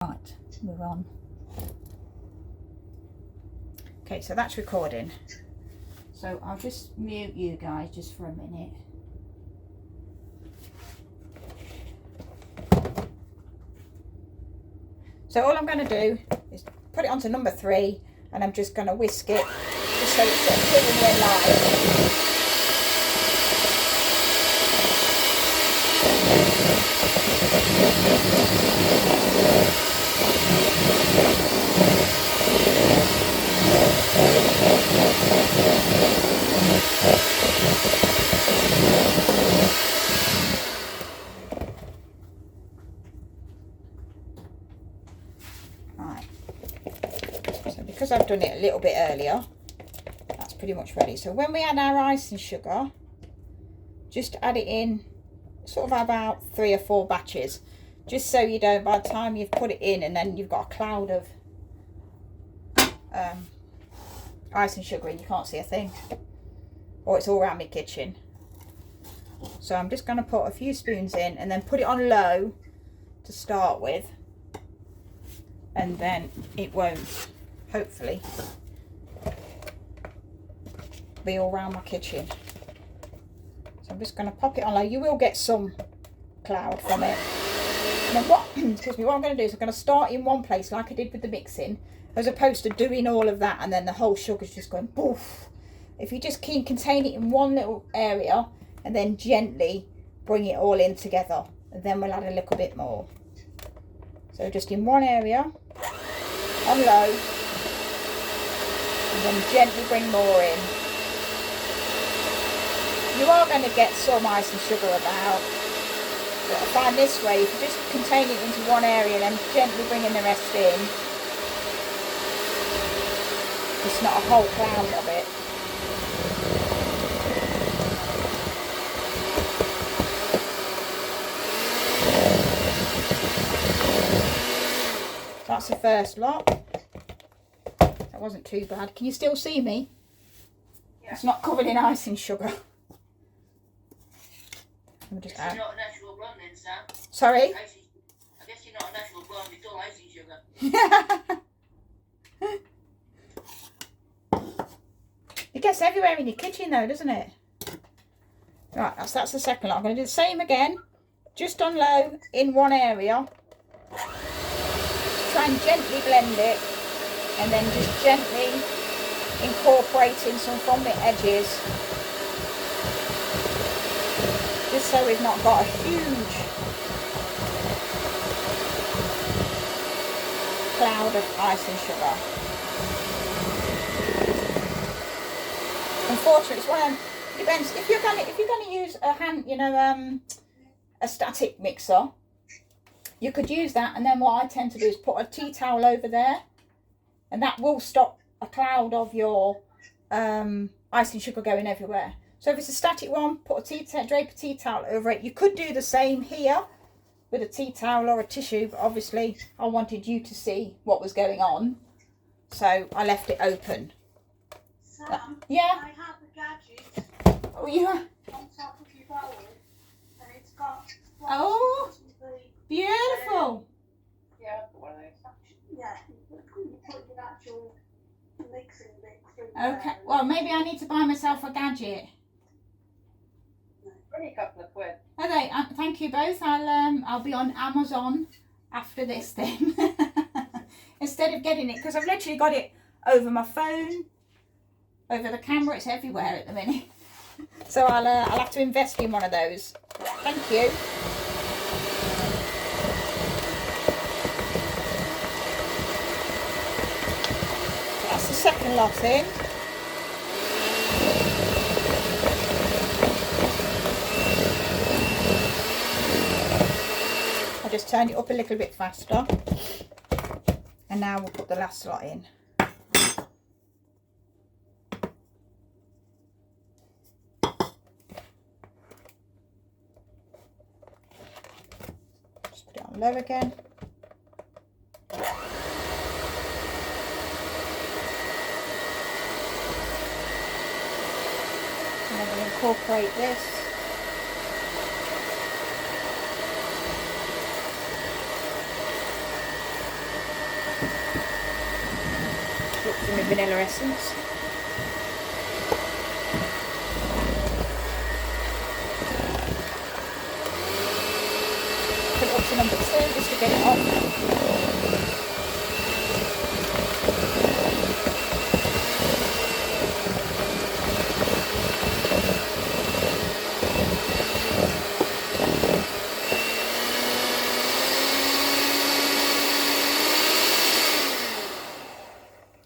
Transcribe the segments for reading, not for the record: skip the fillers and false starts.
Right, move on. Okay, so that's recording. So I'll just mute you guys just for a minute. So all I'm going to do is put it onto number 3, and I'm just going to whisk it just so it's sort of evenly alive. Right, so because I've done it a little bit earlier, that's pretty much ready. So when we add our icing sugar, just add it in sort of about 3 or 4 batches, just so you don't, by the time you've put it in and then you've got a cloud of icing sugar and you can't see a thing, or it's all around my kitchen. So I'm just going to put a few spoons in and then put it on low to start with, and then it won't, hopefully, be all around my kitchen. So I'm just going to pop it on low. You will get some cloud from it. And then what, excuse me, what I'm going to do is I'm going to start in one place like I did with the mixing, as opposed to doing all of that and then the whole sugar's just going poof. If you just contain it in one little area and then gently bring it all in together, and then we'll add a little bit more. So just in one area, on low, and then gently bring more in. You are going to get some ice and sugar about, but I find this way, if you just contain it into one area and then gently bringing the rest in, it's not a whole cloud of it. That's the first lot. That wasn't too bad. Can you still see me? Yeah. It's not covered in icing sugar. Let me just add. You're not a natural blonde then, Sam. Sorry? I guess you're not a natural blonde, it's all icing sugar. It gets everywhere in your kitchen though, doesn't it? Right, that's the second lot. I'm going to do the same again. Just on low in one area. Try and gently blend it, and then just gently incorporating some from the edges, just so we've not got a huge cloud of icing sugar. Unfortunately, it's one of them, depends if you're gonna use a hand, a static mixer. You could use that, and then what I tend to do is put a tea towel over there, and that will stop a cloud of your icing sugar going everywhere. So if it's a static one, put a drape a tea towel over it. You could do the same here with a tea towel or a tissue, but obviously I wanted you to see what was going on, so I left it open. Sam, yeah? I have a gadget. Oh, yeah? On top of your bowl, and it's got... Oh! Beautiful. Yeah, one of those. Yeah, you put your actual mixing bit through. Okay. Well, maybe I need to buy myself a gadget. Only a couple of quid. Okay. Thank you both. I'll be on Amazon after this then, instead of getting it, because I've literally got it over my phone, over the camera. It's everywhere at the minute. So I'll have to invest in one of those. Thank you. The second lot in. I just turned it up a little bit faster, and now we'll put the last lot in. Just put it on low again. And then we'll incorporate this. for my vanilla essence. Put it up to number 2 just to get it on.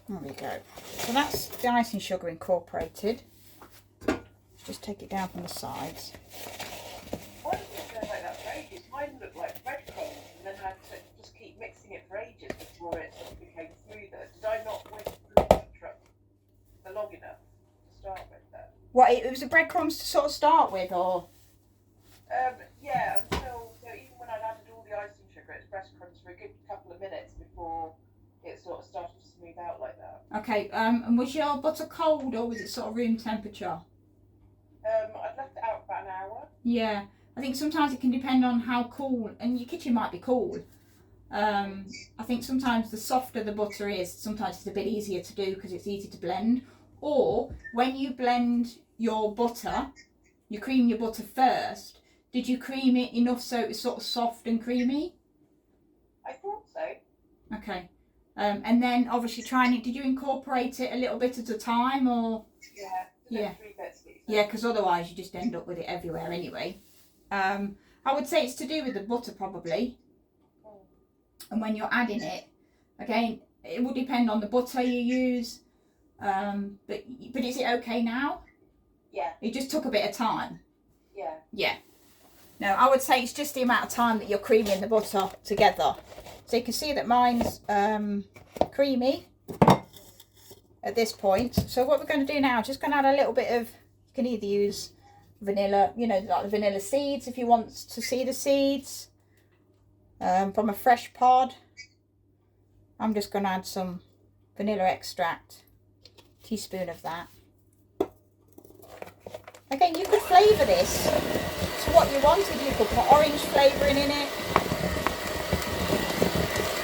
There we go. So that's the icing sugar incorporated. Just take it down from the sides. Why did it go like that for ages? Mine looked like breadcrumbs, and then I had to just keep mixing it for ages before it sort of became smoother. Did I not whip the truck for long enough to start with then? What, it was the breadcrumbs to sort of start with, or? Yeah, until, so even when I'd added all the icing sugar, it's breadcrumbs for a good couple of minutes before it sort of started to smooth out like that. Okay, and was your butter cold or was it sort of room temperature? I'd left it out for about an hour. Yeah, I think sometimes it can depend on how cool, and your kitchen might be cool. I think sometimes the softer the butter is, sometimes it's a bit easier to do because it's easy to blend. Or when you blend your butter, you cream your butter first. Did you cream it enough so it was sort of soft and creamy? I thought so. Okay. And then obviously did you incorporate it a little bit at a time, or? Yeah. 3 bits. Yeah, because otherwise you just end up with it everywhere anyway. I would say it's to do with the butter probably. And when you're adding it, again, it will depend on the butter you use. But is it okay now? Yeah. It just took a bit of time. Yeah. Yeah. No, I would say it's just the amount of time that you're creaming the butter together. So you can see that mine's creamy at this point. So what we're going to do now, just going to add a little bit of, you can either use vanilla, you know, like the vanilla seeds if you want to see the seeds from a fresh pod. I'm just going to add some vanilla extract, teaspoon of that. Again, you could flavour this to what you wanted. You could put orange flavouring in it.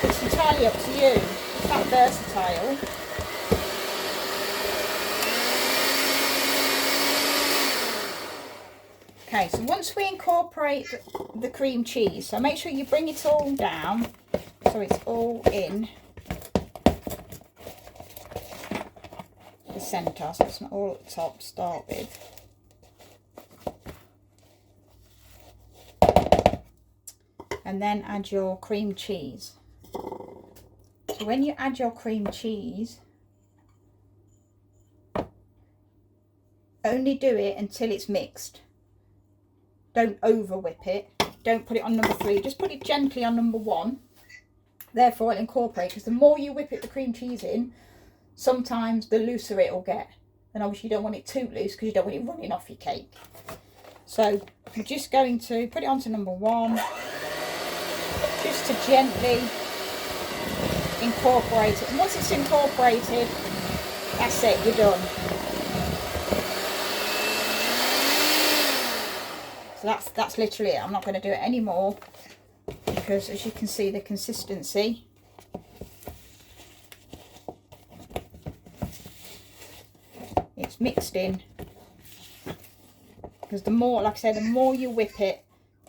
It's entirely up to you. It's that versatile. Okay, so once we incorporate the cream cheese, so make sure you bring it all down so it's all in the centre, so it's not all at the top to start with. And then add your cream cheese. So when you add your cream cheese, only do it until it's mixed. Don't over whip it. Don't put it on number 3. Just put it gently on number 1. Therefore it'll incorporate, because the more you whip it, the cream cheese in, sometimes the looser it will get. And obviously you don't want it too loose because you don't want it running off your cake. So I'm just going to put it onto number 1. Just to gently incorporate it. And once it's incorporated, that's it, you're done. So that's literally it. I'm not going to do it anymore because, as you can see, the consistency it's mixed in. Because the more, like I said, the more you whip it,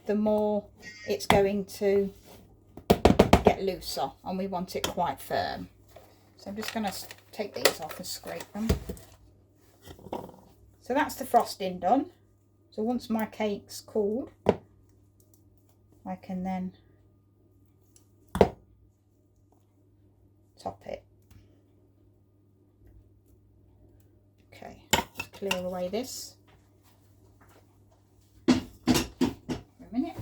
the more it's going to get looser, and we want it quite firm. So I'm just going to take these off and scrape them. So that's the frosting done. So once my cake's cooled, I can then top it. Okay, let's clear away this. For a minute.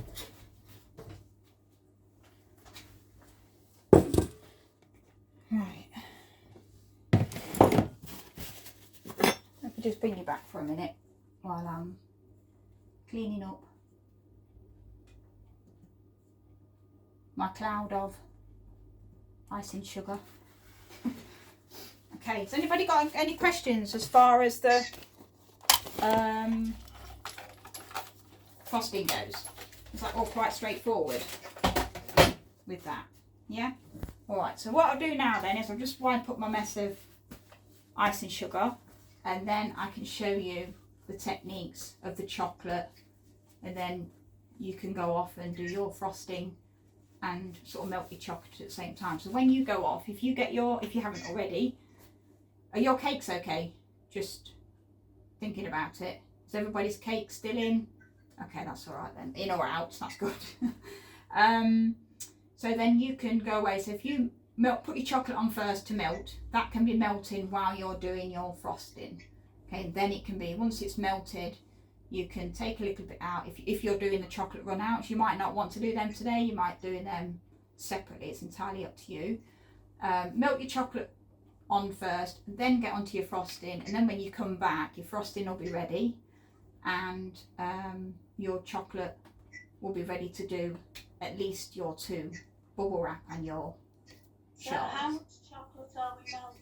Right. Let me just bring you back for a minute while I'm cleaning up my cloud of icing sugar. Okay, has anybody got any questions as far as the frosting goes? Is that all quite straightforward with that? Yeah? Alright, so what I'll do now then is I'll just wipe up my mess of icing sugar, and then I can show you the techniques of the chocolate, and then you can go off and do your frosting and sort of melt your chocolate at the same time. So when you go off, if you haven't already, are your cakes okay? Just thinking about it. Is everybody's cake still in? Okay, that's all right then. In or out, that's good. So then you can go away. So if you put your chocolate on first to melt, that can be melting while you're doing your frosting. Okay, then it can be, once it's melted, you can take a little bit out. If you're doing the chocolate runouts, you might not want to do them today. You might do them separately. It's entirely up to you. Melt your chocolate on first, then get onto your frosting, and then when you come back, your frosting will be ready, and your chocolate will be ready to do at least your 2 bubble wrap and your shards. So how much chocolate are we melting?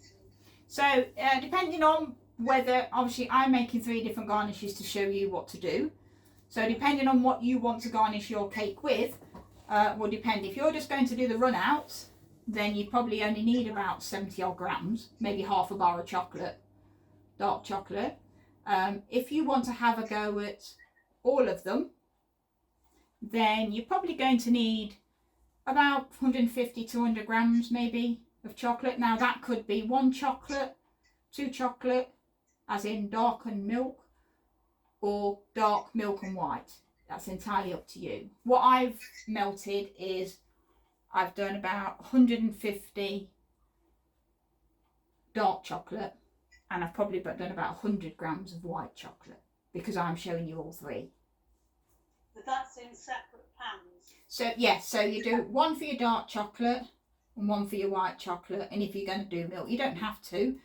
So depending on whether, obviously I'm making 3 different garnishes to show you what to do. So depending on what you want to garnish your cake with, will depend. If you're just going to do the runouts, then you probably only need about 70 odd grams, maybe half a bar of chocolate, dark chocolate. If you want to have a go at all of them, then you're probably going to need about 150 to 200 grams maybe of chocolate. Now that could be 1 chocolate, 2 chocolate, as in dark and milk, or dark milk and white. That's entirely up to you. What I've melted is I've done about 150 dark chocolate, and I've probably done about 100 grams of white chocolate, because I'm showing you all 3. But that's in separate pans. So yes, so you do 1 for your dark chocolate and 1 for your white chocolate. And if you're going to do milk, you don't have to.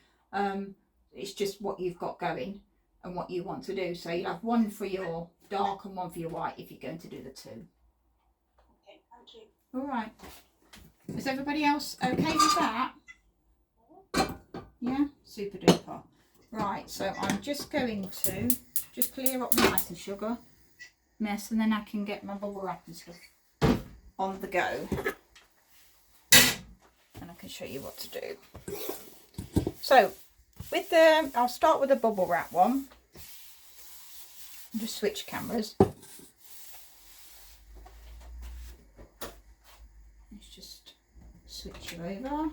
It's just what you've got going and what you want to do. So you'll have 1 for your dark and 1 for your white if you're going to do the 2. Okay, thank you. All right. Is everybody else okay with that? Yeah, super duper. Right, so I'm just going to just clear up my icing sugar mess, and then I can get my bubble wrap and stuff on the go, and I can show you what to do. So with I'll start with the bubble wrap one. Just switch cameras. Let's just switch you over.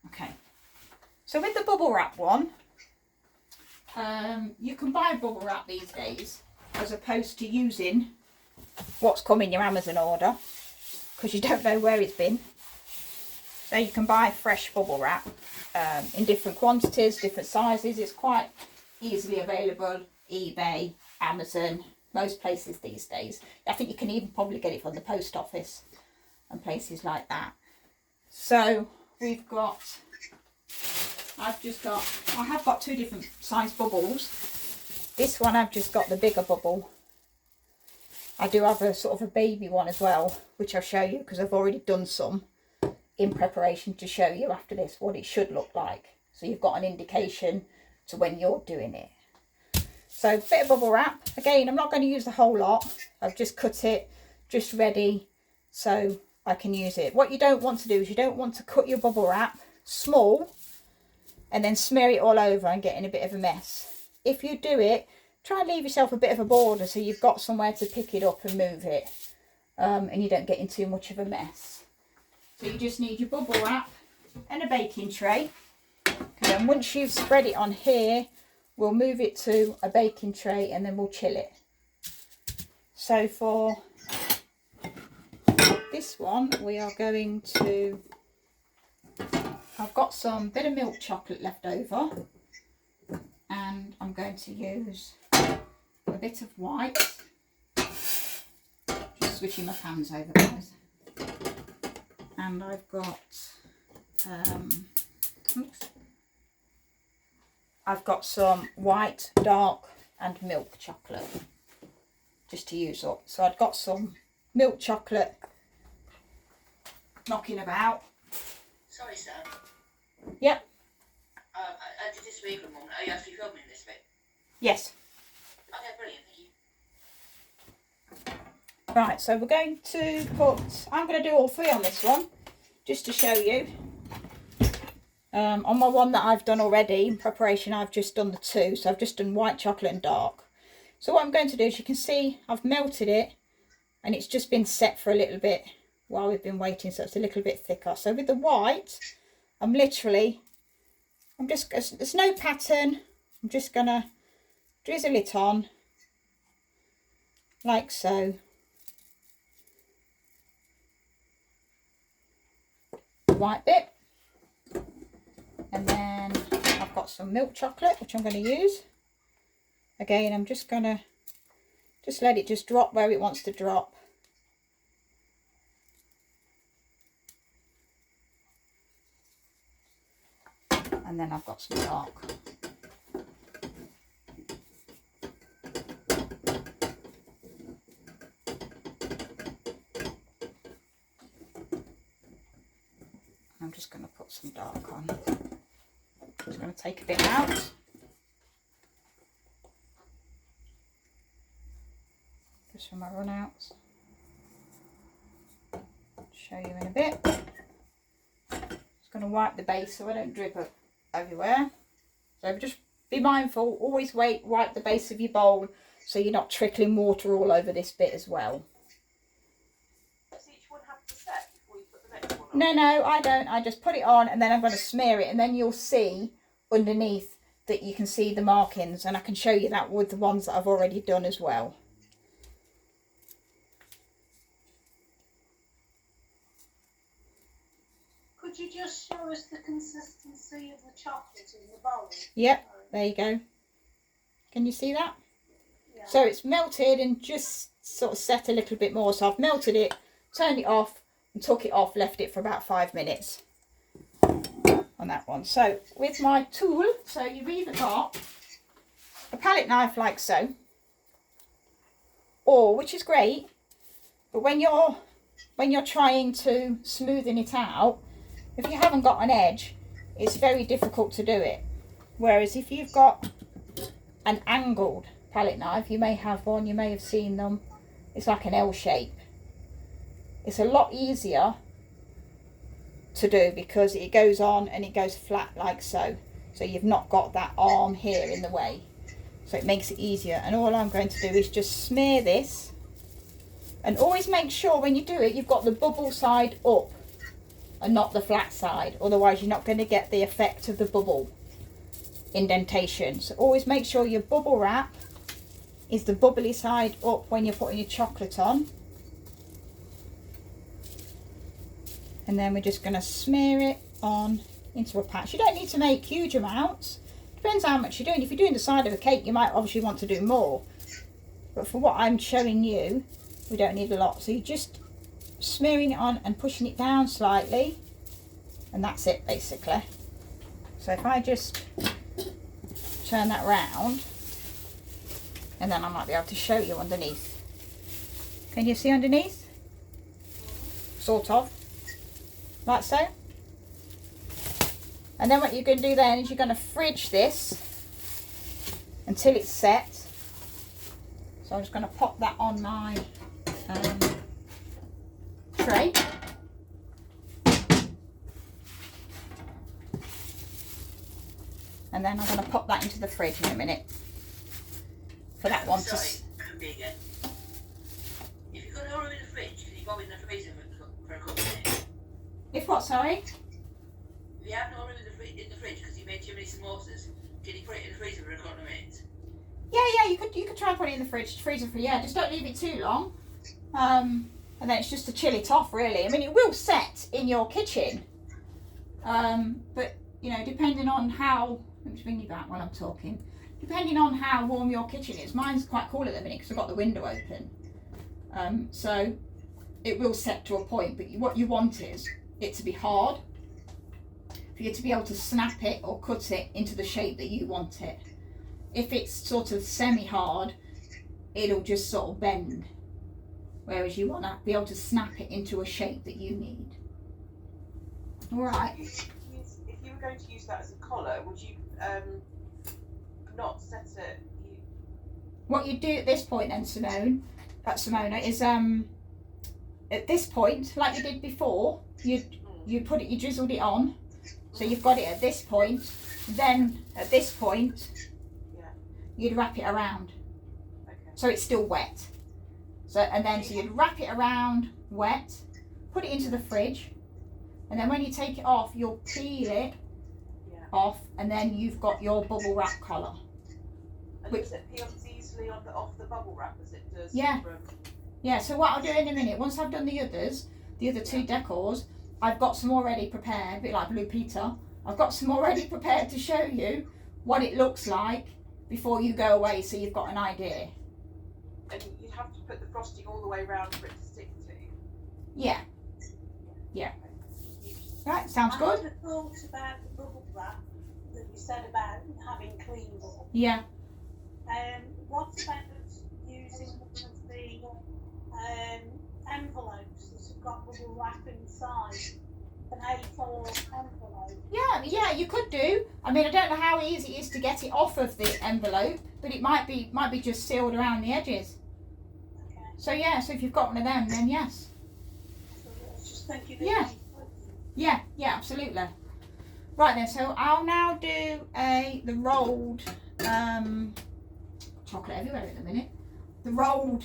Okay, so with the bubble wrap one, you can buy bubble wrap these days as opposed to using what's come in your Amazon order, because you don't know where it's been. So you can buy fresh bubble wrap in different quantities, different sizes. It's quite easily available. eBay, Amazon, most places these days. I think you can even probably get it from the post office and places like that. So we've got, I have got 2 different size bubbles. This one I've just got the bigger bubble. I do have a sort of a baby one as well, which I'll show you because I've already done some in preparation to show you after this what it should look like. So you've got an indication to when you're doing it. So a bit of bubble wrap. Again, I'm not going to use the whole lot. I've just cut it just ready so I can use it. What you don't want to do is you don't want to cut your bubble wrap small and then smear it all over and get in a bit of a mess. If you do it, try and leave yourself a bit of a border so you've got somewhere to pick it up and move it, and you don't get in too much of a mess. So you just need your bubble wrap and a baking tray. And then once you've spread it on here, we'll move it to a baking tray and then we'll chill it. So for this one, we are going to, I've got some bit of milk chocolate left over, and I'm going to use a bit of white. Just switching my pans over, guys. And I've got, I've got some white, dark and milk chocolate just to use up. So I've got some milk chocolate knocking about. Sorry, sir. Yep. I did this week, Mum. Are you actually filming this bit? Yes. Okay, brilliant. Thank you. Right, so we're going to put, I'm going to do all 3 on this one, just to show you. On my one that I've done already in preparation, I've just done the 2. So I've just done white chocolate and dark. So what I'm going to do is, you can see I've melted it and it's just been set for a little bit while we've been waiting, so it's a little bit thicker. So with the white, I'm just, there's no pattern, I'm just gonna drizzle it on like so. White bit, and then I've got some milk chocolate which I'm going to use. Again, I'm just gonna let it just drop where it wants to drop. And then I've got some dark. I'm just going to put some dark on. Just going to take a bit out. Just for my runouts. Show you in a bit. Just going to wipe the base so I don't drip it everywhere. So just be mindful, always wipe the base of your bowl so you're not trickling water all over this bit as well. Does each one have to set before you put the next one on? No, I don't. I just put it on and then I'm going to smear it, and then you'll see underneath that you can see the markings, and I can show you that with the ones that I've already done as well. Could you just show us the consistency of the chocolate in the bowl? Yep, there you go. Can you see that? Yeah. So it's melted and just sort of set a little bit more. So I've melted it, turned it off and took it off, left it for about 5 minutes on that one. So with my tool, so you've either got a palette knife like so, or, which is great, but when you're trying to smoothen it out, if you haven't got an edge, it's very difficult to do it. Whereas if you've got an angled palette knife, you may have one, you may have seen them, it's like an L shape. It's a lot easier to do because it goes on and it goes flat like so. So you've not got that arm here in the way. So it makes it easier. And all I'm going to do is just smear this. And always make sure when you do it, you've got the bubble side up and not the flat side. Otherwise you're not going to get the effect of the bubble indentation. So always make sure your bubble wrap is the bubbly side up when you're putting your chocolate on. And then we're just going to smear it on into a patch. You don't need to make huge amounts. Depends how much you're doing. If you're doing the side of a cake, you might obviously want to do more. But for what I'm showing you, we don't need a lot. So you're just smearing it on and pushing it down slightly. And that's it, basically. So if I just turn that round, and then I might be able to show you underneath. Can you see underneath? Sort of. Like so. And then what you're going to do then is you're going to fridge this until it's set. So I'm just going to pop that on my tray. And then I'm going to pop that into the fridge in a minute. For that one to... Sorry, bigger. If you've got it all in the fridge, can you go in the freezer for a couple of minutes? If what, sorry? If you have no room in the fridge because you made too many samosas, can you put it in the freezer for a couple of minutes? Yeah, you could try and put it in the freezer for, yeah, just don't leave it too long. And then it's just to chill it off, really. I mean, it will set in your kitchen. But, you know, depending on how... Let me just bring you back while I'm talking. Depending on how warm your kitchen is. Mine's quite cool at the minute because I've got the window open. So it will set to a point, but what you want is it to be hard, for you to be able to snap it or cut it into the shape that you want it. If it's sort of semi-hard, it'll just sort of bend, whereas you want to be able to snap it into a shape that you need. Alright. If you were going to use that as a collar, would you not set it? What you do at this point then, Simona, is at this point, like you did before, you drizzled it on, So you've got it at this point, then at this point, Yeah. you'd wrap it around. Okay. So it's still wet. So you'd wrap it around wet, put it into the fridge, and then when you take it off, you'll peel it off, and then you've got your bubble wrap collar. And does it peel as easily off the bubble wrap as it does Yeah. from... Yeah, so what I'll do in a minute, once I've done the other two decors, I've got some already prepared, a bit like Blue Peter. I've got some already prepared to show you what it looks like before you go away, so you've got an idea. And you'd have to put the frosting all the way around for it to stick to. Yeah. Yeah. Right, sounds good. I had a thought about the bubble wrap that you said about having clean bubble. Yeah. What about using one of the envelopes that have got bubble wrap inside? An A4 envelope. Yeah, you could do. I mean, I don't know how easy it is to get it off of the envelope, but it might be just sealed around the edges. Okay. So yeah, so if you've got one of them, then yes. So I was just thinking. Yeah. Yeah, absolutely. Right then, so I'll now do the rolled chocolate everywhere at the minute. The rolled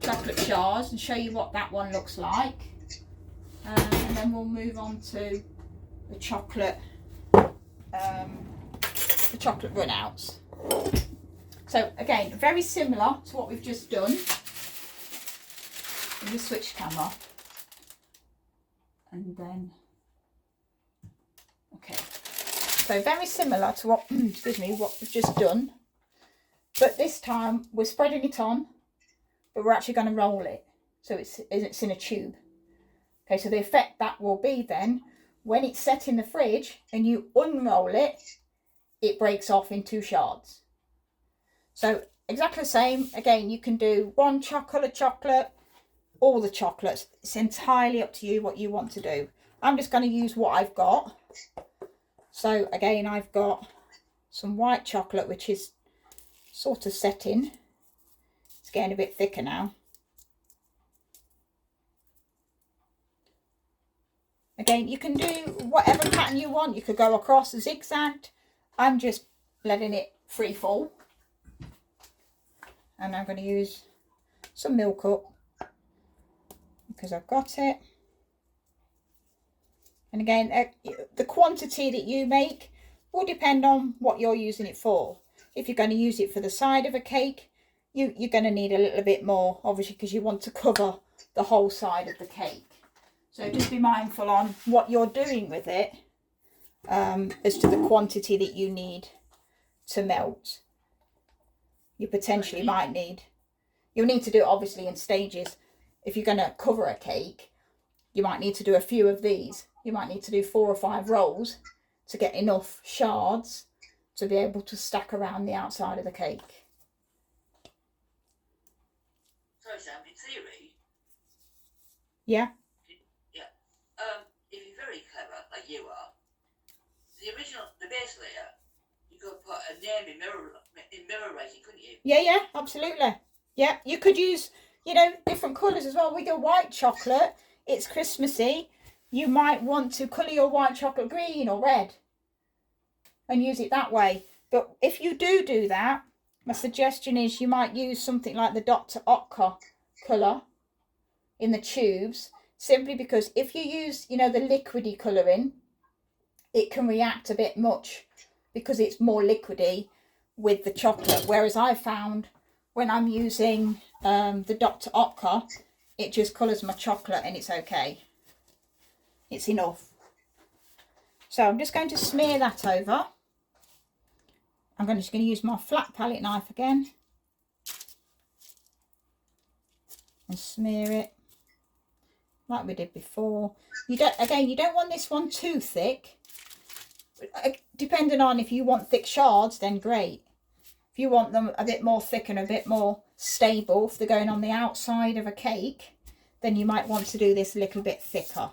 chocolate shards and show you what that one looks like. And then we'll move on to the chocolate runouts. So again, very similar to what we've just done. Let me switch camera. And then, okay. So very similar to what, excuse me, what we've just done. But this time we're spreading it on, but we're actually going to roll it. So it's in a tube. Okay, so the effect that will be then, when it's set in the fridge and you unroll it, it breaks off in 2 shards. So exactly the same. Again, you can do one colour chocolate, all the chocolates. It's entirely up to you what you want to do. I'm just going to use what I've got. So again, I've got some white chocolate, which is sort of setting. It's getting a bit thicker now. Again, you can do whatever pattern you want. You could go across zigzagged. I'm just letting it free fall. And I'm going to use some Milk Up because I've got it. And again, the quantity that you make will depend on what you're using it for. If you're going to use it for the side of a cake, you're going to need a little bit more, obviously, because you want to cover the whole side of the cake. So just be mindful on what you're doing with it as to the quantity that you need to melt. You potentially might need, you'll need to do it obviously in stages. If you're going to cover a cake, you might need to do a few of these. You might need to do 4 or 5 rolls to get enough shards to be able to stack around the outside of the cake. So Sam, in theory, Yeah. if you're very clever, like you are, the base layer, you could put a name in mirror writing, couldn't you? Yeah, absolutely. Yeah, you could use, different colours as well. With your white chocolate, it's Christmassy. You might want to colour your white chocolate green or red and use it that way. But if you do that, my suggestion is you might use something like the Dr. Oetker colour in the tubes, simply because if you use, the liquidy colouring, it can react a bit much because it's more liquidy with the chocolate. Whereas I found when I'm using the Dr. Oetker, it just colours my chocolate and it's okay. It's enough. So I'm just going to smear that over. I'm just going to use my flat palette knife again and smear it like we did before. You don't want this one too thick. Depending on if you want thick shards, then great. If you want them a bit more thick and a bit more stable, if they're going on the outside of a cake, then you might want to do this a little bit thicker.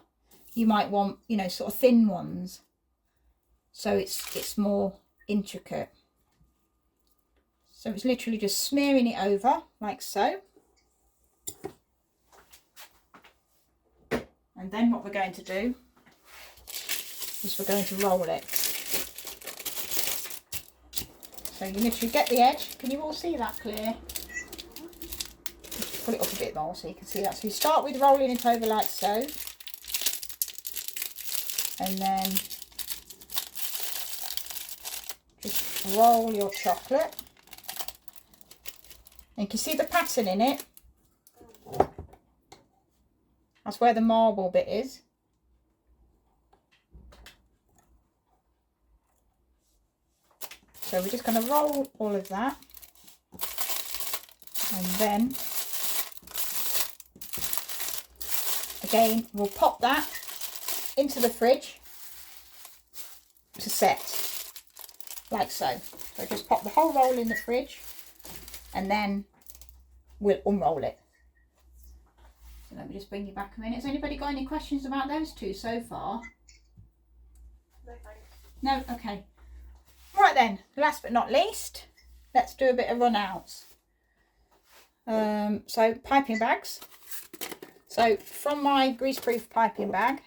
You might want, sort of thin ones, so it's more intricate. So it's literally just smearing it over like so. And then what we're going to do is we're going to roll it. So you literally get the edge. Can you all see that clear? Just pull it up a bit more so you can see that. So you start with rolling it over like so. And then just roll your chocolate. And you can see the pattern in it. That's where the marble bit is. So we're just going to roll all of that. And then, again, we'll pop that into the fridge to set, like so. So just pop the whole roll in the fridge and then we'll unroll it. So let me just bring you back a minute. Has anybody got any questions about those two so far? No, thanks. No? Okay. Right then, last but not least, let's do a bit of runouts. So piping bags. So from my greaseproof piping bag,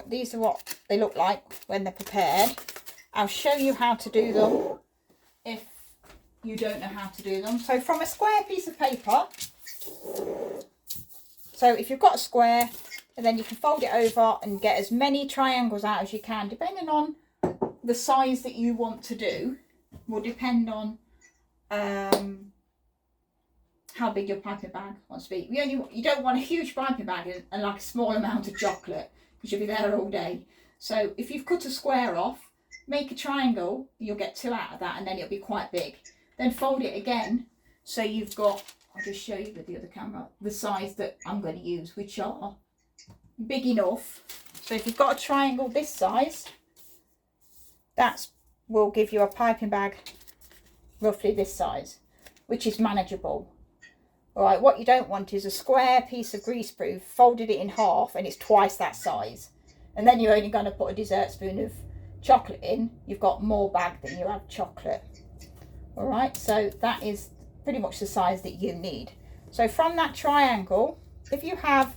these are what they look like when they're prepared. I'll show you how to do them if you don't know how to do them. So from a square piece of paper, so if you've got a square, and then you can fold it over and get as many triangles out as you can, depending on the size that you want to do. Will depend on how big your piping bag wants to be. You don't want a huge piping bag and like a small amount of chocolate, because you'll be there all day. So if you've cut a square off, make a triangle, you'll get 2 out of that, and then it'll be quite big. Then fold it again, so you've got, I'll just show you with the other camera, the size that I'm going to use, which are big enough. So if you've got a triangle this size, that will give you a piping bag roughly this size, which is manageable. All right, what you don't want is a square piece of greaseproof, folded it in half, and it's twice that size. And then you're only going to put a dessert spoon of chocolate in. You've got more bag than you have chocolate. All right, so that is pretty much the size that you need. So from that triangle, if you have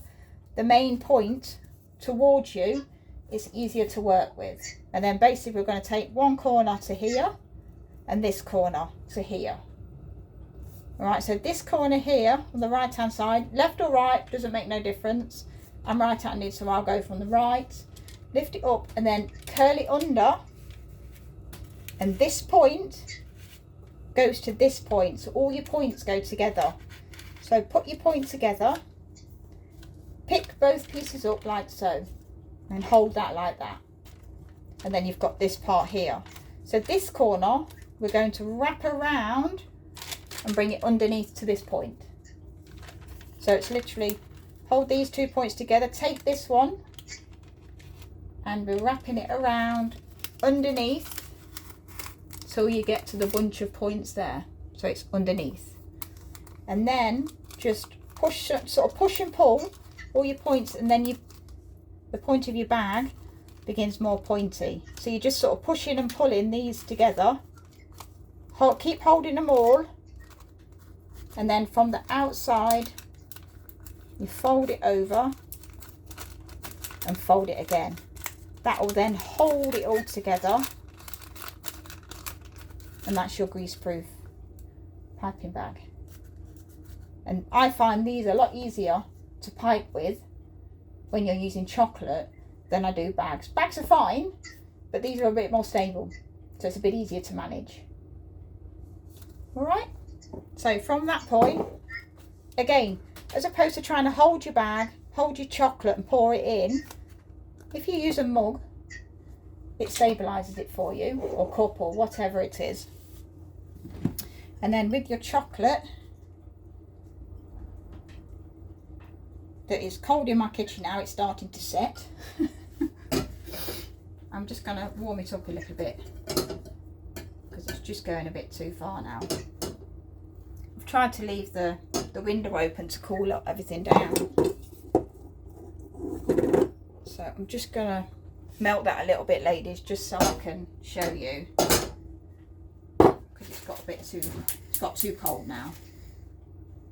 the main point towards you, it's easier to work with. And then basically we're going to take one corner to here and this corner to here. All right, so this corner here on the right hand side, left or right, doesn't make no difference. I'm right handed, so I'll go from the right, lift it up and then curl it under, and this point goes to this point, so all your points go together. So put your point together, pick both pieces up like so, and hold that like that, and then you've got this part here. So this corner we're going to wrap around and bring it underneath to this point. So it's literally hold these 2 points together, take this one, and we're wrapping it around underneath till you get to the bunch of points there. So it's underneath, and then just push, sort of push and pull all your points, and then the point of your bag begins more pointy. So you're just sort of pushing and pulling these together. Keep holding them all, and then from the outside you fold it over and fold it again. That will then hold it all together, and that's your greaseproof piping bag. And I find these a lot easier to pipe with when you're using chocolate than I do bags. Bags are fine, but these are a bit more stable, so it's a bit easier to manage. All right, so from that point, again, as opposed to trying to hold your bag, hold your chocolate and pour it in, if you use a mug, it stabilizes it for you, or cup, or whatever it is. And then with your chocolate that is cold in my kitchen now, it's starting to set. I'm just going to warm it up a little bit because it's just going a bit too far now. I've tried to leave the window open to cool up everything down. So I'm just going to melt that a little bit, ladies, just so I can show you, because it's got too cold now.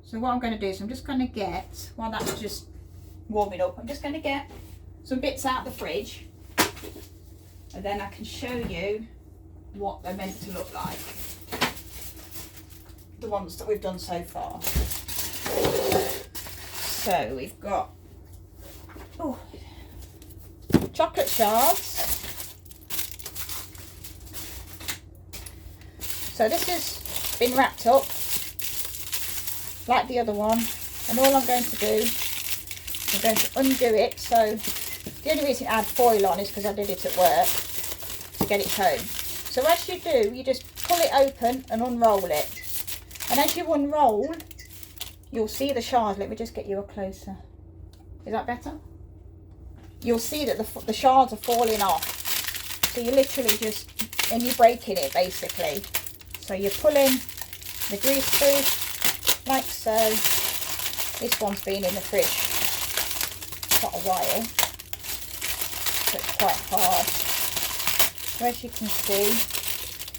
So what I'm going to do is I'm just going to get, while that's just warming up, I'm just going to get some bits out of the fridge. and then I can show you what they're meant to look like. The ones that we've done so far. So we've got chocolate shards. So this has been wrapped up like the other one, and all I'm going to do, I'm going to undo it. So the only reason I had foil on is because I did it at work to get it home. So as you do, you just pull it open and unroll it. And as you unroll, you'll see the shards. Let me just get you a closer. Is that better? You'll see that the shards are falling off. So you're literally just, and you're breaking it basically. So you're pulling the greaseproof like so. This one's been in the fridge quite a while, so it's quite hard. So as you can see,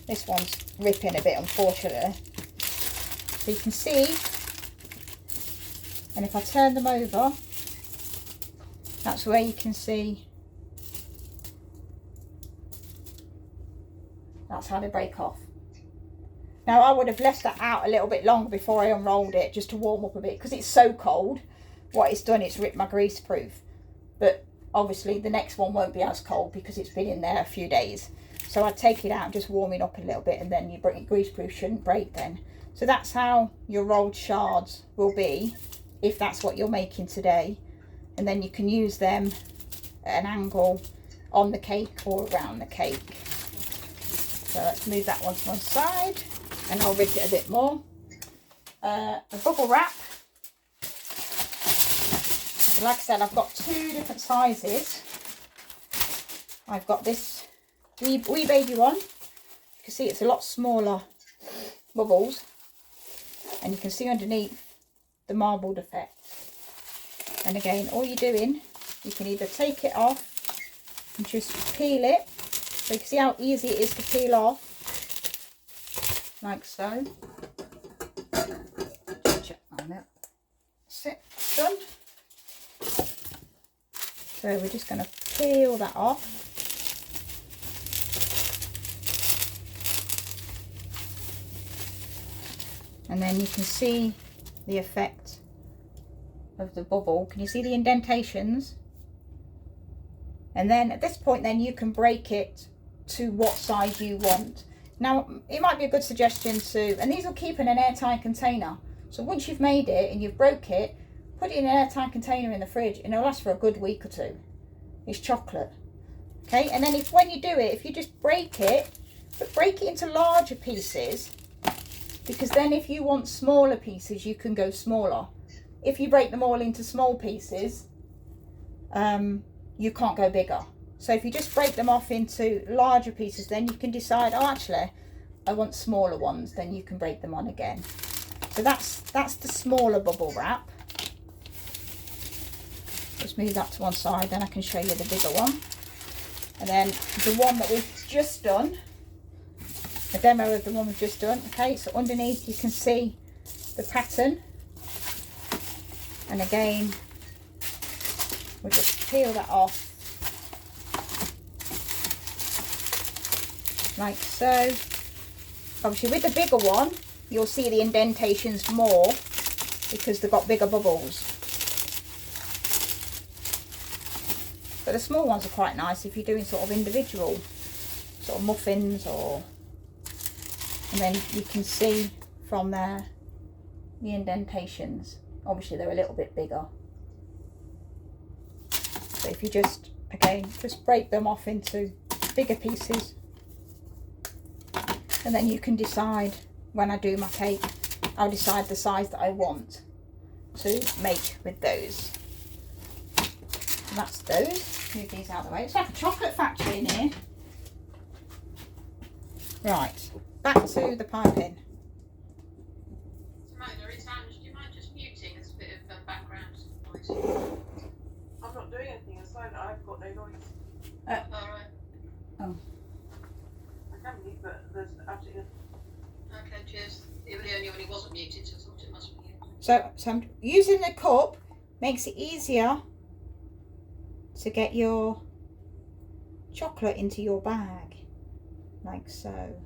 this one's ripping a bit, unfortunately. So you can see, and if I turn them over, that's where you can see, that's how they break off. Now I would have left that out a little bit longer before I unrolled it, just to warm up a bit, because it's so cold. What it's done, it's ripped my greaseproof. But obviously the next one won't be as cold because it's been in there a few days. So I'd take it out and just warm it up a little bit, and then your greaseproof shouldn't break then. So that's how your rolled shards will be, if that's what you're making today. And then you can use them at an angle on the cake or around the cake. So let's move that one to one side, and I'll rip it a bit more. A bubble wrap. So like I said, I've got two different sizes. I've got this wee baby one. You can see it's a lot smaller bubbles, and you can see underneath the marbled effect. And again, all you're doing, you can either take it off and just peel it. So you can see how easy it is to peel off, like so. Just check on that. That's it, done. So we're just going to peel that off. And then you can see the effect of the bubble. Can you see the indentations? And then at this point then you can break it to what size you want. Now it might be a good suggestion to, and these will keep in an airtight container. So once you've made it and you've broke it, put it in an airtight container in the fridge, and it'll last for a good week or two. It's chocolate. Okay, and then when you do it, if you just break it, but break it into larger pieces, because then if you want smaller pieces, you can go smaller. If you break them all into small pieces, you can't go bigger. So if you just break them off into larger pieces, then you can decide, oh actually I want smaller ones, then you can break them on again. So that's the smaller bubble wrap. Just move that to one side, then I can show you the bigger one. And then the one that we've just done, the demo of the one we've just done. Okay, so underneath you can see the pattern, and again we'll just peel that off like so. Obviously with the bigger one you'll see the indentations more because they've got bigger bubbles, but the small ones are quite nice if you're doing sort of individual sort of muffins, or, and then you can see from there the indentations. Obviously they're a little bit bigger, so if you just, again, just break them off into bigger pieces, and then you can decide, when I do my cake, I'll decide the size that I want to make with those. And that's those. Move these out of the way. It's like a chocolate factory in here. Right, back to the piping. Do you mind just muting? There's a bit of background noise. I'm not doing anything aside. I've got no noise. Alright. Oh. I can mute, but there's absolutely nothing. Okay, cheers. It was the only one he wasn't muted, so I thought it must be you. So I'm using the cup, makes it easier to get your chocolate into your bag, like so.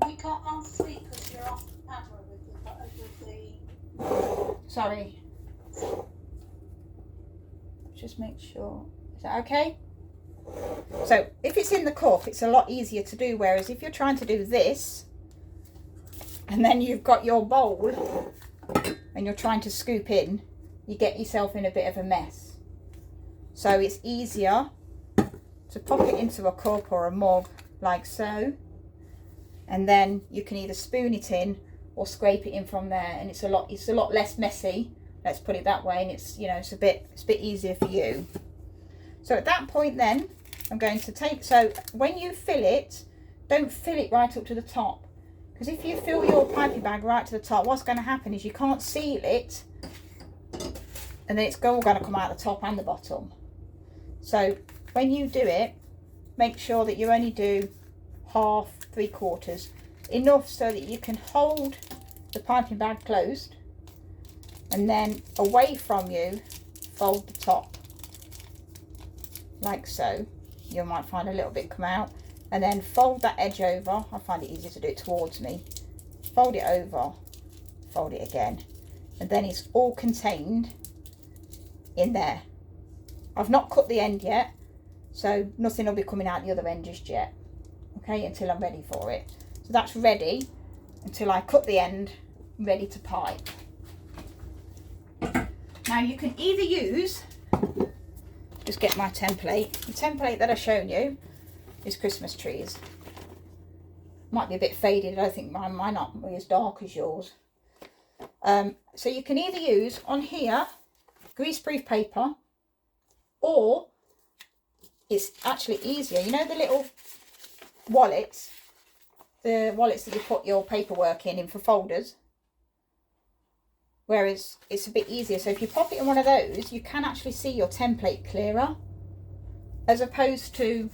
We can't see because you're off the camera with the Sorry. Just make sure. Is that okay? So if it's in the cup, it's a lot easier to do, whereas if you're trying to do this and then you've got your bowl and you're trying to scoop in, you get yourself in a bit of a mess. So it's easier to pop it into a cup or a mug like so, and then you can either spoon it in or scrape it in from there, and it's a lot less messy, let's put it that way, and it's, you know, it's a bit easier for you. So at that point then I'm going to take, so when you fill it, don't fill it right up to the top, because if you fill your piping bag right to the top, what's going to happen is you can't seal it, and then it's all going to come out the top and the bottom. So when you do it, make sure that you only do half, 3/4, enough so that you can hold the piping bag closed, and then away from you fold the top like so. You might find a little bit come out, and then fold that edge over. I find it easier to do it towards me. Fold it over, fold it again, and then it's all contained in there. I've not cut the end yet, so nothing will be coming out the other end just yet, okay, until I'm ready for it. So that's ready until I cut the end, ready to pipe. Now you can either use, just get my template. The template that I've shown you is Christmas trees. Might be a bit faded, I think mine might not be as dark as yours. So you can either use on here greaseproof paper, or it's actually easier, you know the little wallets, the wallets that you put your paperwork in for folders, whereas it's a bit easier. So if you pop it in one of those, you can actually see your template clearer, as opposed to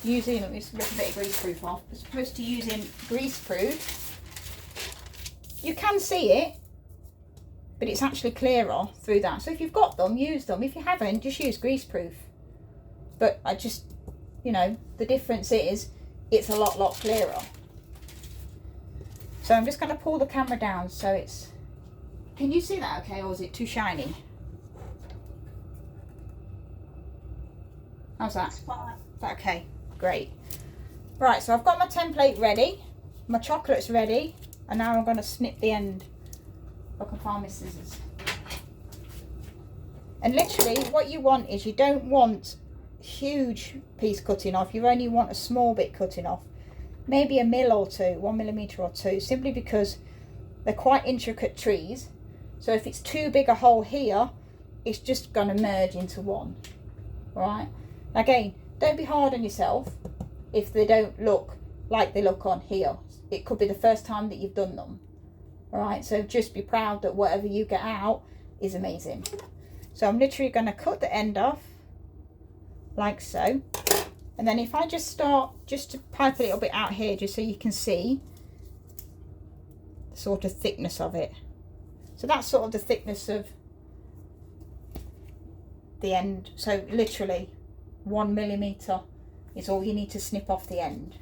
using, let me just rip a bit of greaseproof off, as opposed to using greaseproof. You can see it, but it's actually clearer through that. So if you've got them, use them. If you haven't, just use greaseproof. But I just, you know, the difference is it's a lot clearer. So I'm just going to pull the camera down so it's, can you see that okay, or is it too shiny? How's that? It's fine. Okay, great. Right, so I've got my template ready, my chocolate's ready, and now I'm going to snip the end. If I can find my scissors. And literally what you want is, you don't want huge piece cutting off, you only want a small bit cutting off, maybe a mil or two, 1 millimeter or two, simply because they're quite intricate trees. So if it's too big a hole here, it's just going to merge into one. Right, again, don't be hard on yourself if they don't look like they look on here. It could be the first time that you've done them. All right, so just be proud that whatever you get out is amazing. So I'm literally going to cut the end off like so, and then if I just start just to pipe a little bit out here, just so you can see the sort of thickness of it. So that's sort of the thickness of the end. So literally 1 millimeter is all you need to snip off the end.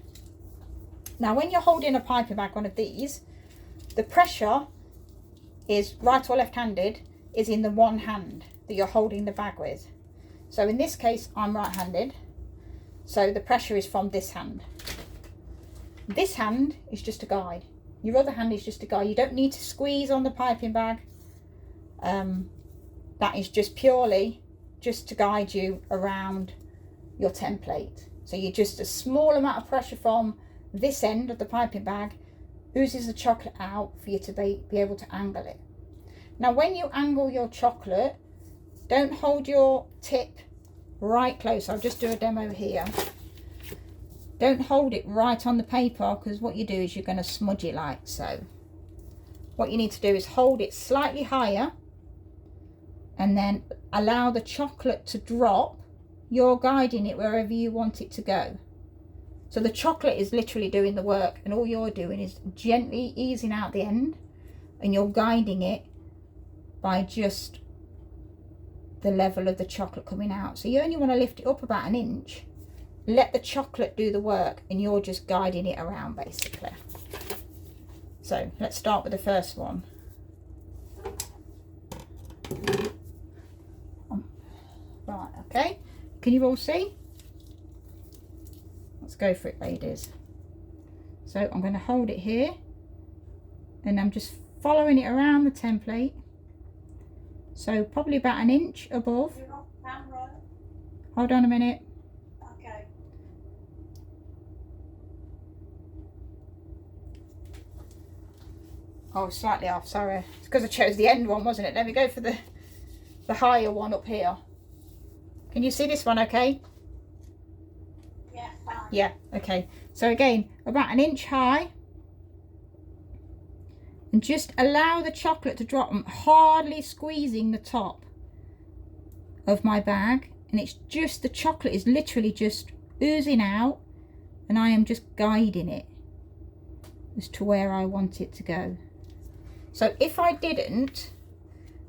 Now when you're holding a piping bag, one of these, the pressure is, right or left-handed, is in the one hand that you're holding the bag with. So in this case I'm right-handed, so the pressure is from this hand. This hand is just a guide. Your other hand is just a guide. You don't need to squeeze on the piping bag. That is just purely just to guide you around your template. So you just, a small amount of pressure from this end of the piping bag oozes the chocolate out for you to be able to angle it. Now when you angle your chocolate, don't hold your tip right close. I'll just do a demo here. Don't hold it right on the paper, because what you do is you're going to smudge it like so. What you need to do is hold it slightly higher and then allow the chocolate to drop. You're guiding it wherever you want it to go. So the chocolate is literally doing the work, and all you're doing is gently easing out the end, and you're guiding it by just the level of the chocolate coming out. So you only want to lift it up about 1 inch, let the chocolate do the work, and you're just guiding it around basically. So let's start with the first one. Right, okay, can you all see? Let's go for it, ladies. So I'm going to hold it here and I'm just following it around the template, so probably about 1 inch above. You're off camera. Hold on a minute. Okay. Oh, slightly off, sorry. It's because I chose the end one, wasn't it? Let me go for the higher one up here. Can you see this one okay? Yeah, fine. Yeah, okay. So again, about 1 inch high. And just allow the chocolate to drop. I'm hardly squeezing the top of my bag. And it's just, the chocolate is literally just oozing out. And I am just guiding it as to where I want it to go. So if I didn't,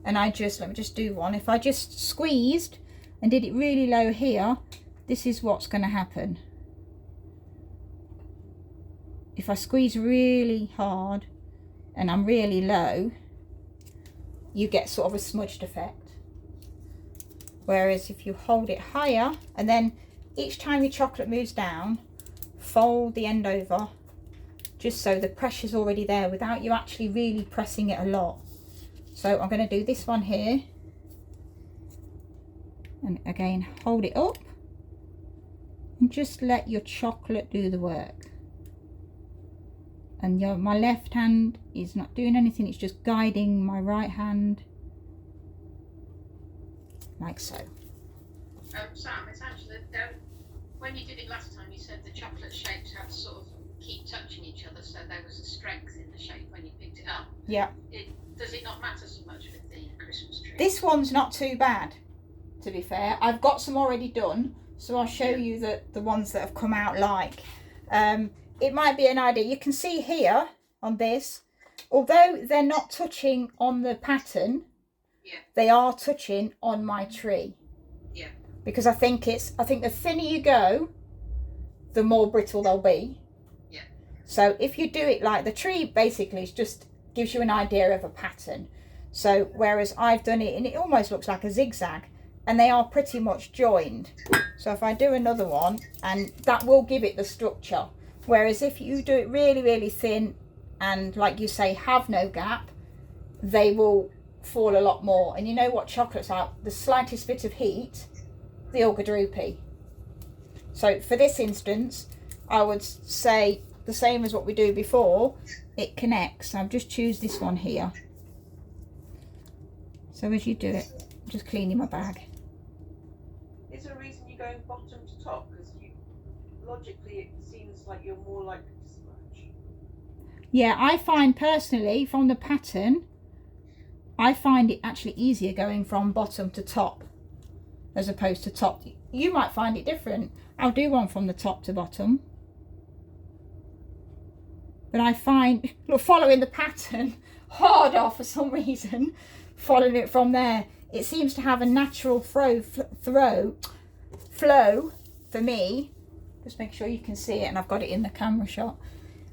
and I just, let me just do one. If I just squeezed and did it really low here, this is what's going to happen. If I squeeze really hard and I'm really low, you get sort of a smudged effect. Whereas if you hold it higher, and then each time your chocolate moves down, fold the end over, just so the pressure's already there without you actually really pressing it a lot. So I'm going to do this one here. And again, hold it up and just let your chocolate do the work. And my left hand is not doing anything, it's just guiding my right hand, like so. Sam, it's Angela. When you did it last time, you said the chocolate shapes had to sort of keep touching each other, so there was a strength in the shape when you picked it up. Yeah. Does it not matter so much with the Christmas tree? This one's not too bad, to be fair. I've got some already done, so I'll show you the ones that have come out like. It might be an idea. You can see here on this, although they're not touching on the pattern, they are touching on my tree. Yeah. Because I think the thinner you go, the more brittle they'll be. Yeah. So if you do it like the tree, basically it just gives you an idea of a pattern. So whereas I've done it and it almost looks like a zigzag, and they are pretty much joined. So if I do another one, and that will give it the structure. Whereas if you do it really, really thin and, like you say, have no gap, they will fall a lot more. And you know what chocolate's like? The slightest bit of heat, they'll go droopy. So for this instance, I would say the same as what we do before. It connects. I'll just choose this one here. So as you do it, just cleaning my bag. Is there a reason you're going bottom to top? Because logically it seems like you're more likely to smudge. Yeah, I find personally from the pattern, I find it actually easier going from bottom to top as opposed to top. You might find it different. I'll do one from the top to bottom. But I find, look, following the pattern harder for some reason, following it from there, it seems to have a natural flow for me. Just make sure you can see it, and I've got it in the camera shot,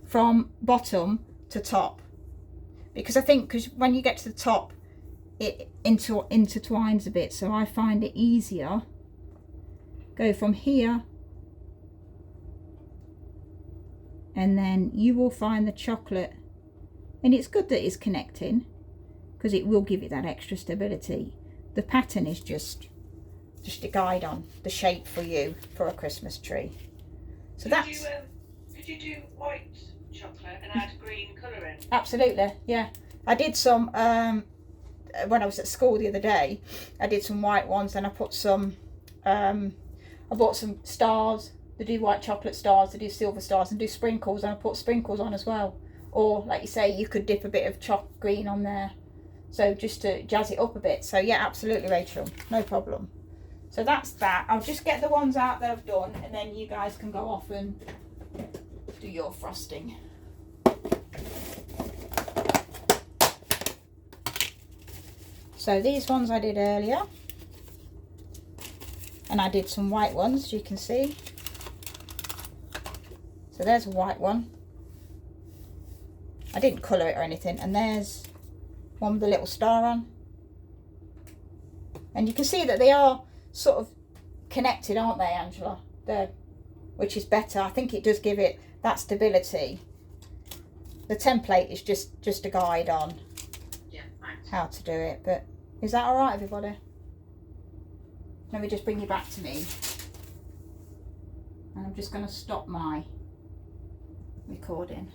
from bottom to top. Because I think, because when you get to the top, it intertwines a bit, so I find it easier. Go from here, and then you will find the chocolate, and it's good that it's connecting, because it will give it that extra stability. The pattern is just a guide on the shape for you for a Christmas tree. So that's... Could you do white chocolate and add green colour in? Absolutely, yeah. I did some, when I was at school the other day, I did some white ones, and I put some, I bought some stars. They do white chocolate stars, they do silver stars, and do sprinkles, and I put sprinkles on as well. Or, like you say, you could dip a bit of chalk green on there. So just to jazz it up a bit. So yeah, absolutely, Rachel, no problem. So that's that. I'll just get the ones out that I've done, and then you guys can go off and do your frosting. So these ones I did earlier. And I did some white ones, as you can see. So there's a white one. I didn't colour it or anything. And there's one with a little star on. And you can see that they are sort of connected, aren't they, Angela? Which is better. I think it does give it that stability. The template is just a guide on how to do it. But is that all right, everybody? Let me just bring you back to me. And I'm just going to stop my recording.